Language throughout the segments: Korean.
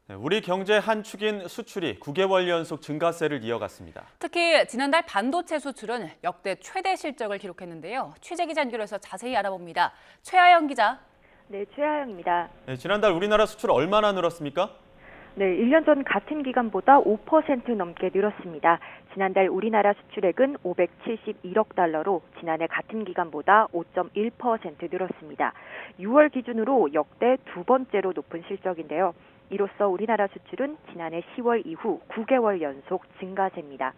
네, 우리 경제 한 축인 수출이 9개월 연속 증가세를 이어갔습니다. 특히 지난달 반도체 수출은 역대 최대 실적을 기록했는데요. 취재 기자 연결해서 자세히 알아봅니다. 최하영 기자. 네, 최하영입니다. 네, 지난달 우리나라 수출 얼마나 늘었습니까? 네, 1년 전 같은 기간보다 5% 넘게 늘었습니다. 지난달 우리나라 수출액은 571억 달러로 지난해 같은 기간보다 5.1% 늘었습니다. 6월 기준으로 역대 두 번째로 높은 실적인데요. 이로써 우리나라 수출은 지난해 10월 이후 9개월 연속 증가세입니다.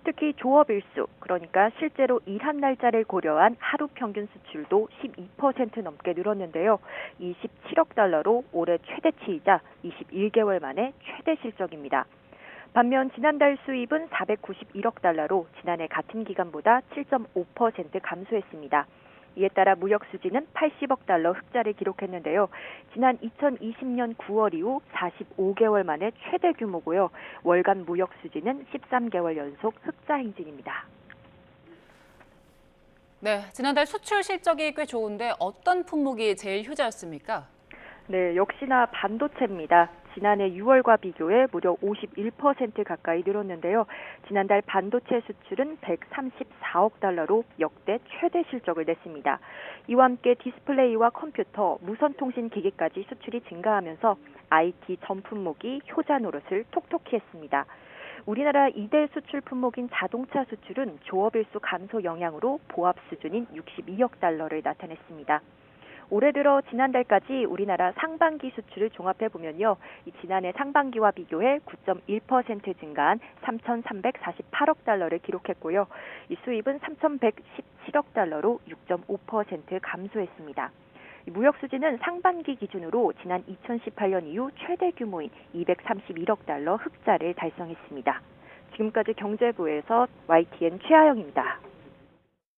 특히 조업일수, 그러니까 실제로 일한 날짜를 고려한 하루 평균 수출도 12% 넘게 늘었는데요. 27억 달러로 올해 최대치이자 21개월 만에 최대 실적입니다. 반면 지난달 수입은 491억 달러로 지난해 같은 기간보다 7.5% 감소했습니다. 이에 따라 무역 수지는 80억 달러 흑자를 기록했는데요. 지난 2020년 9월 이후 45개월 만에 최대 규모고요. 월간 무역 수지는 13개월 연속 흑자 행진입니다. 네, 지난달 수출 실적이 꽤 좋은데 어떤 품목이 제일 효자였습니까? 네, 역시나 반도체입니다. 지난해 6월과 비교해 무려 51% 가까이 늘었는데요. 지난달 반도체 수출은 134억 달러로 역대 최대 실적을 냈습니다. 이와 함께 디스플레이와 컴퓨터, 무선통신 기기까지 수출이 증가하면서 IT 전 품목이 효자 노릇을 톡톡히 했습니다. 우리나라 2대 수출 품목인 자동차 수출은 조업일수 감소 영향으로 보합 수준인 62억 달러를 나타냈습니다. 올해 들어 지난달까지 우리나라 상반기 수출을 종합해보면요. 지난해 상반기와 비교해 9.1% 증가한 3,348억 달러를 기록했고요. 이 수입은 3,117억 달러로 6.5% 감소했습니다. 무역 수지는 상반기 기준으로 지난 2018년 이후 최대 규모인 231억 달러 흑자를 달성했습니다. 지금까지 경제부에서 YTN 최하영입니다.